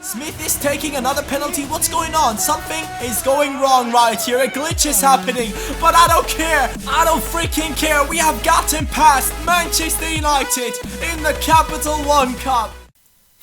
Smith is taking another penalty. What's going on? Something is going wrong right here. A glitch is happening, but I don't care. I don't freaking care. We have gotten past Manchester United in the Capital One Cup.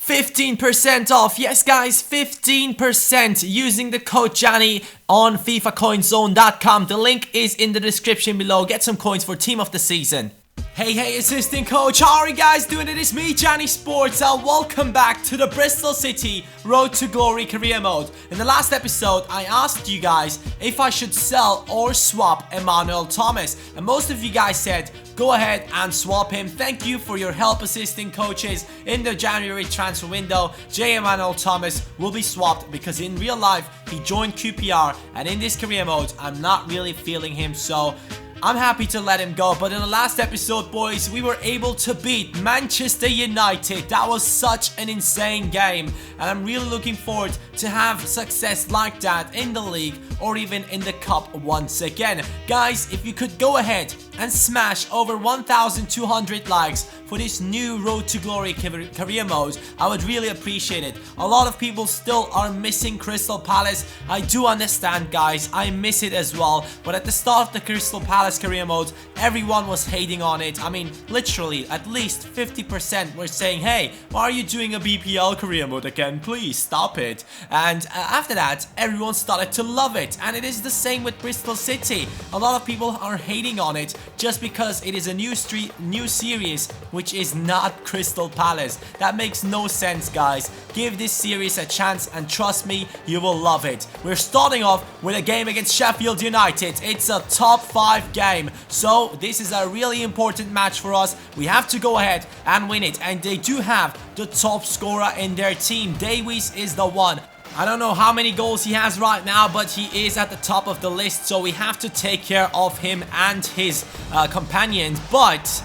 15% off. Yes, guys, 15% using the code Johnny on FIFACoinZone.com. The link is in the description below. Get some coins for Team of the Season. Hey, assistant coach, how are you guys doing? It is me, CaniSports, and welcome back to the Bristol City Road to Glory career mode. In the last episode, I asked you guys if I should sell or swap Emmanuel Thomas, and most of you guys said go ahead and swap him. Thank you for your help, assistant coaches. In the January transfer window, Emmanuel Thomas will be swapped because in real life he joined QPR, and in this career mode I'm not really feeling him, so I'm happy to let him go. But in the last episode, boys, we were able to beat Manchester United. That was such an insane game, and I'm really looking forward to have success like that in the league or even in the cup once again. Guys, if you could go ahead and smash over 1,200 likes for this new Road to Glory career mode, I would really appreciate it. A lot of people still are missing Crystal Palace. I do understand, guys, I miss it as well, but at the start of the Crystal Palace career mode, everyone was hating on it. I mean, literally at least 50% were saying, hey, why are you doing a BPL career mode again? Please stop it. And after that, everyone started to love it, and it is the same with Bristol City. A lot of people are hating on it just because it is a new series which is not Crystal Palace. That makes no sense, guys. Give this series a chance and trust me, you will love it. We're starting off with a game against Sheffield United. It's a top 5 game, so this is a really important match for us. We have to go ahead and win it, and they do have the top scorer in their team. Davies is the one. I don't know how many goals he has right now, but he is at the top of the list, so we have to take care of him and his companions. But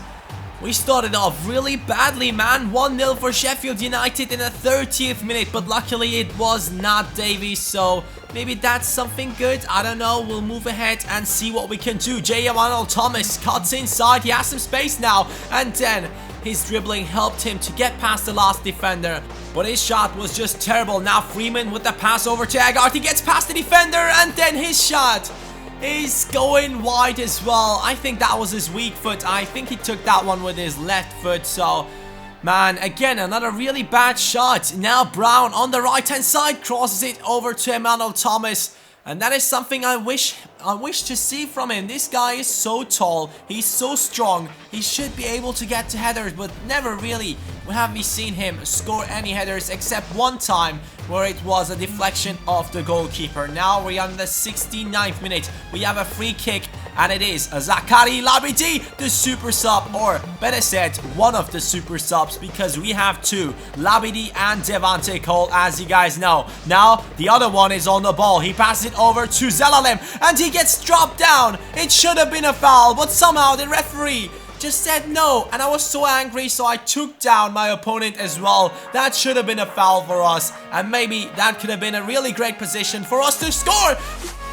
we started off really badly, man. 1-0 for Sheffield United in the 30th minute, but luckily it was not Davies, so maybe that's something good. I don't know. We'll move ahead and see what we can do. Emmanuel Thomas cuts inside. He has some space now, and then his dribbling helped him to get past the last defender, but his shot was just terrible. Now Freeman with the pass over to Agard. He gets past the defender, and then his shot is going wide as well. I think that was his weak foot. I think he took that one with his left foot. So, man, again, another really bad shot. Now Brown on the right-hand side crosses it over to Emmanuel Thomas. And that is something I wish to see from him. This guy is so tall. He's so strong. He should be able to get to headers, but never really have we seen him score any headers except one time where it was a deflection of the goalkeeper. Now we're on the 69th minute. We have a free kick, and it is Zakari Labidi, the super sub, or better said, one of the super subs, because we have two, Labidi and Devante Cole, as you guys know. Now the other one is on the ball. He passes it over to Zelalem, and he gets dropped down. It should have been a foul, but somehow the referee just said no, and I was so angry, so I took down my opponent as well. That should have been a foul for us, and maybe that could have been a really great position for us to score.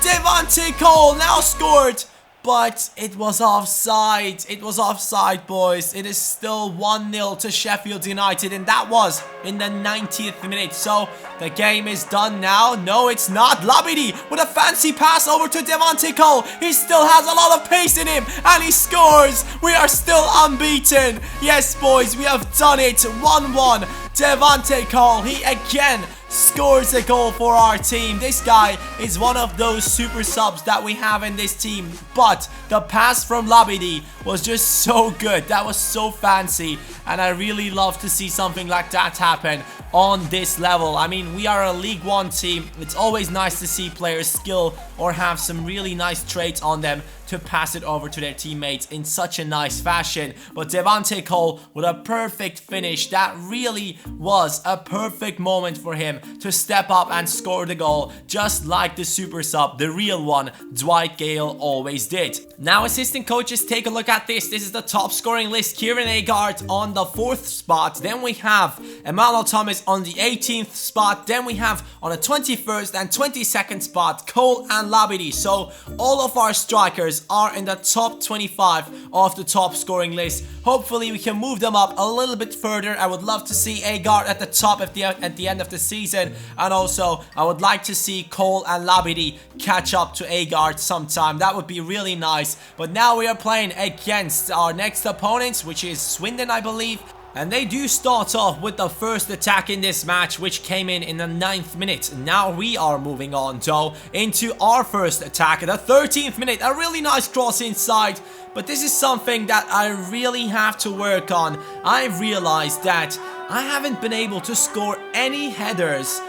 Devante Cole now scored, but it was offside. It was offside, boys. It is still 1-0 to Sheffield United, and that was in the 90th minute. So the game is done now. No, it's not. Labidi with a fancy pass over to Devante Cole. He still has a lot of pace in him, and he scores. We are still unbeaten. Yes, boys, we have done it. 1-1. Devante Cole, he again scores a goal for our team. This guy is one of those super subs that we have in this team, but the pass from Labidi was just so good. That was so fancy, and I really love to see something like that happen on this level. I mean, we are a League One team. It's always nice to see players skill or have some really nice traits on them to pass it over to their teammates in such a nice fashion. But Devante Cole with a perfect finish. That really was a perfect moment for him to step up and score the goal, just like the super sub, the real one, Dwight Gale always did. Now, assistant coaches, take a look at this. This is the top scoring list. Kieran Agard on the 4th spot. Then we have Emmanuel Thomas on the 18th spot. Then we have on the 21st and 22nd spot Cole and Labidi. So all of our strikers players are in the top 25 of the top scoring list. Hopefully we can move them up a little bit further. I would love to see Agard at the top at the end of the season, and also I would like to see Cole and Labidi catch up to Agard sometime. That would be really nice. But now we are playing against our next opponents, which is Swindon, I believe. And they do start off with the first attack in this match, which came in the 9th minute. Now we are moving on, though, into our first attack at the 13th minute. A really nice cross inside. But this is something that I really have to work on. I've realized that I haven't been able to score any headers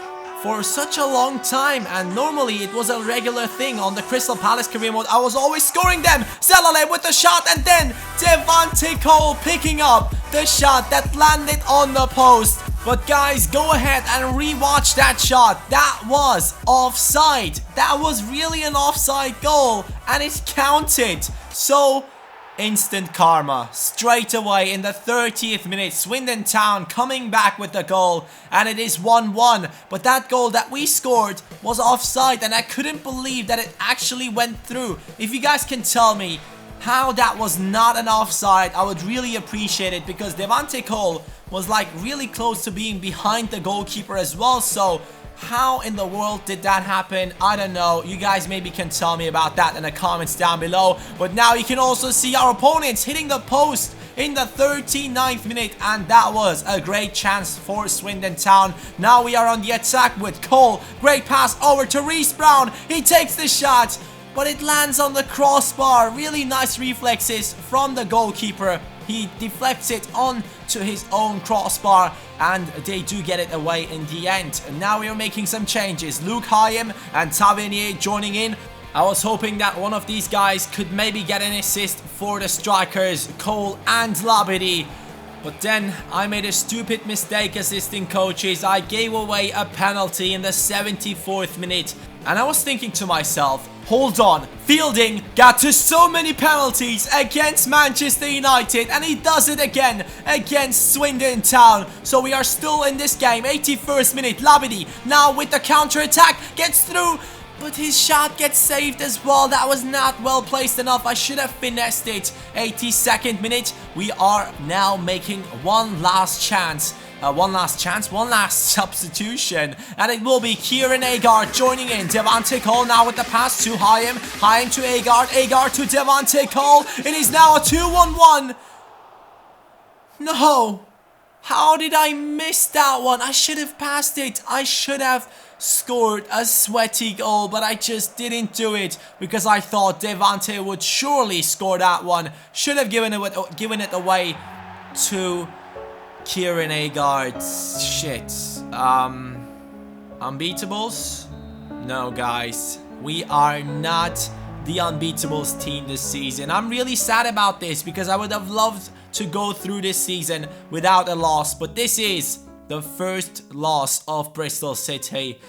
for such a long time, and normally it was a regular thing on the Crystal Palace career mode. I was always scoring them. Zelale with the shot, and then Devante Cole picking up the shot that landed on the post. But guys, go ahead and rewatch that shot. That was offside. That was really an offside goal, and it counted. So instant karma straight away in the 30th minute. Swindon Town coming back with the goal, and it is 1-1. But that goal that we scored was offside, and I couldn't believe that it actually went through. If you guys can tell me how that was not an offside, I would really appreciate it, because Devante Cole was like really close to being behind the goalkeeper as well. So how in the world did that happen? I don't know. You guys maybe can tell me about that in the comments down below. But now you can also see our opponents hitting the post in the 39th minute, and that was a great chance for Swindon Town. Now we are on the attack with Cole. Great pass over to Reece Brown. He takes the shot, but it lands on the crossbar. Really nice reflexes from the goalkeeper. He deflects it onto his own crossbar, and they do get it away in the end. And now we are making some changes. Luke Hyam and Tavernier joining in. I was hoping that one of these guys could maybe get an assist for the strikers, Cole and Labidi. But then I made a stupid mistake assisting coaches. I gave away a penalty in the 74th minute. And I was thinking to myself, hold on, Fielding got to so many penalties against Manchester United, and he does it again against Swindon Town. So we are still in this game. 81st minute, Labidi now with the counter attack, gets through, but his shot gets saved as well. That was not well placed enough. I should have finessed it. 82nd minute, we are now making one last substitution, and it will be Kieran Agard joining in. Devante Cole now with the pass to Hyam. Hyam to Agard. Agard to Devante Cole. It is now a 2-1-1. No. How did I miss that one? I should have passed it. I should have scored a sweaty goal, but I just didn't do it because I thought Devante would surely score that one. Should have given it away to Kieran Agard. Shit. Unbeatables? No, guys. We are not the Unbeatables team this season. I'm really sad about this because I would have loved to go through this season without a loss. But this is the first loss of Bristol City.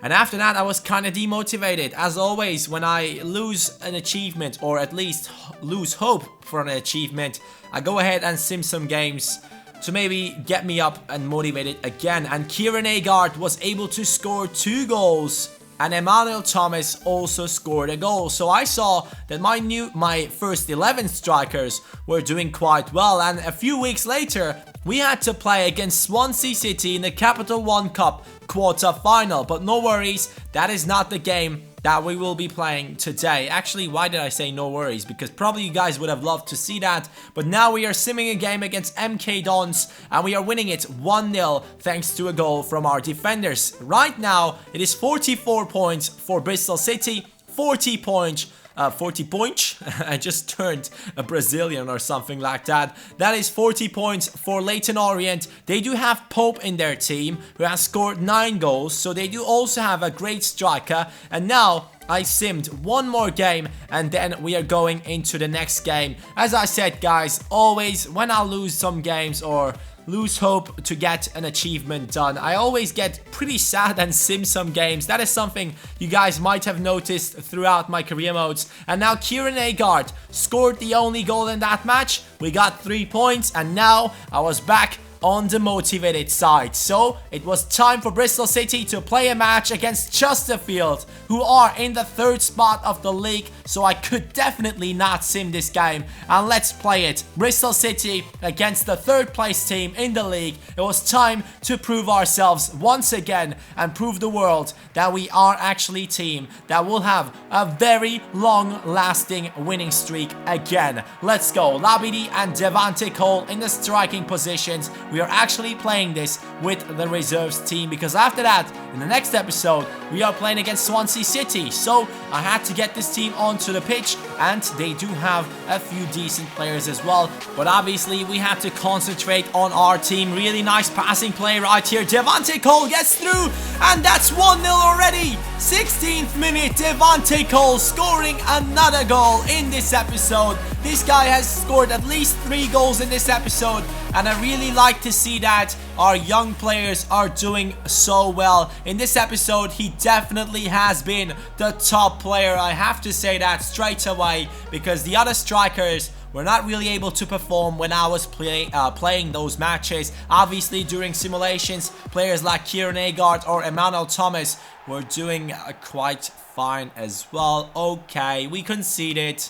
And after that, I was kind of demotivated. As always, when I lose an achievement, or at least lose hope for an achievement, I go ahead and sim some games to maybe get me up and motivated again. And Kieran Agard was able to score 2 goals, and Emmanuel Thomas also scored a goal. So I saw that my first 11 strikers were doing quite well. And a few weeks later, we had to play against Swansea City in the Capital One Cup quarter-final. But no worries, that is not the game that we will be playing today. Actually, why did I say no worries? Because probably you guys would have loved to see that. But now we are simming a game against MK Dons, and we are winning it 1-0 thanks to a goal from our defenders. Right now, it is 44 points for Bristol City, 40 points. I just turned a Brazilian or something like that. That is 40 points for Leyton Orient. They do have Pope in their team, who has scored 9 goals. So they do also have a great striker. And now I simmed one more game, and then we are going into the next game. As I said, guys, always when I lose some games or lose hope to get an achievement done, I always get pretty sad and sim some games. That is something you guys might have noticed throughout my career modes. And now Kieran Agard scored the only goal in that match. We got 3 points, and now I was back on the motivated side. So it was time for Bristol City to play a match against Chesterfield, who are in the 3rd spot of the league. So I could definitely not sim this game, and let's play it. Bristol City against the 3rd place team in the league. It was time to prove ourselves once again and prove the world that we are actually a team that will have a very long lasting winning streak again. Let's go. Labidi and Devante Cole in the striking positions. We are actually playing this with the reserves team, because after that, in the next episode, we are playing against Swansea City. So I had to get this team onto the pitch, and they do have a few decent players as well. But obviously, we have to concentrate on our team. Really nice passing play right here. Devante Cole gets through, and that's 1-0 already. 16th minute, Devante Cole scoring another goal in this episode. This guy has scored at least 3 goals in this episode, and I really like to see that our young players are doing so well. In this episode, he definitely has been the top player. I have to say that straight away, because the other strikers were not really able to perform when I was playing those matches. Obviously, during simulations, players like Kieran Agard or Emmanuel Thomas were doing quite fine as well. Okay, we conceded.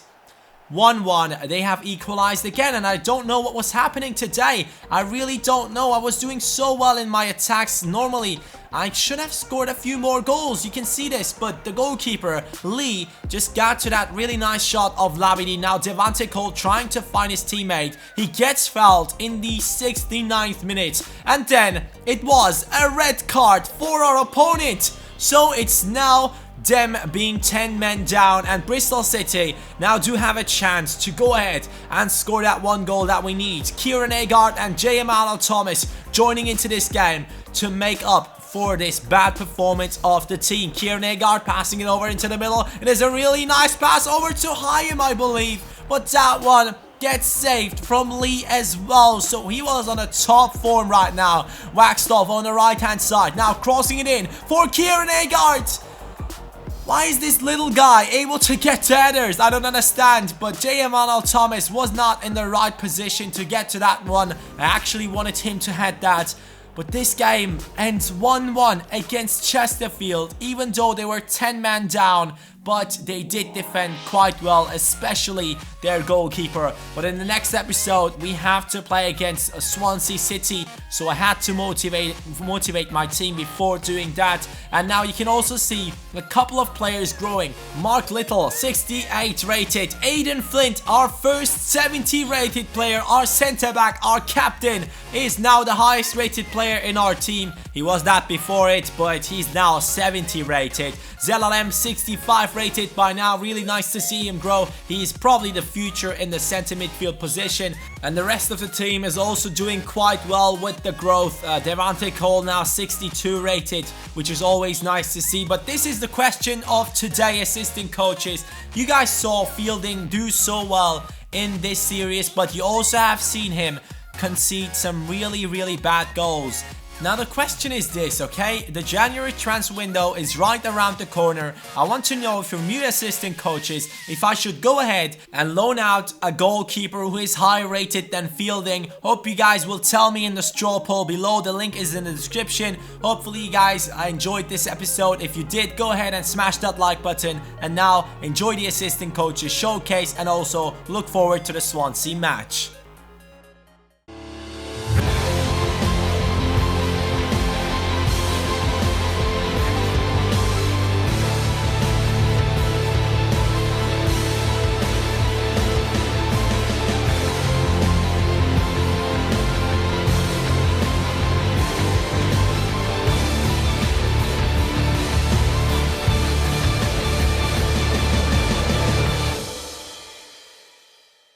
1-1. They have equalized again, and I don't know what was happening today. I really don't know. I was doing so well in my attacks. Normally, I should have scored a few more goals. You can see this, but the goalkeeper, Lee, just got to that really nice shot of Labidi. Now, Devante Cole trying to find his teammate. He gets fouled in the 69th minute, and then it was a red card for our opponent. So it's now them being 10 men down, and Bristol City now do have a chance to go ahead and score that 1 goal that we need. Kieran Agard and J. Emmanuel Thomas joining into this game to make up for this bad performance of the team. Kieran Agard passing it over into the middle. It is a really nice pass over to Hayem, I believe, but that one gets saved from Lee as well. So he was on a top form right now. Waxed off on the right hand side, now crossing it in for Kieran Agard. Why is this little guy able to get to headers? I don't understand. But J. Emmanuel Thomas was not in the right position to get to that one. I actually wanted him to head that. But this game ends 1-1 against Chesterfield, even though they were 10 men down. But they did defend quite well, especially their goalkeeper. But in the next episode, we have to play against Swansea City. So I had to motivate my team before doing that. And now you can also see a couple of players growing. Mark Little, 68 rated. Aidan Flint, our first 70 rated player. Our centre back, our captain, is now the highest rated player in our team. He was that before it, but he's now 70 rated. Zelalem, 65 rated by now. Really nice to see him grow. He's probably the future in the centre midfield position. And the rest of the team is also doing quite well with the growth. Devante Cole now 62 rated, which is always nice to see. But this is the question of today, assistant coaches. You guys saw Fielding do so well in this series, but you also have seen him concede some really bad goals. Now the question is this, okay? The January transfer window is right around the corner. I want to know from you assistant coaches if I should go ahead and loan out a goalkeeper who is higher rated than Fielding. Hope you guys will tell me in the straw poll below. The link is in the description. Hopefully you guys enjoyed this episode. If you did, go ahead and smash that like button. And now enjoy the assistant coaches showcase, and also look forward to the Swansea match.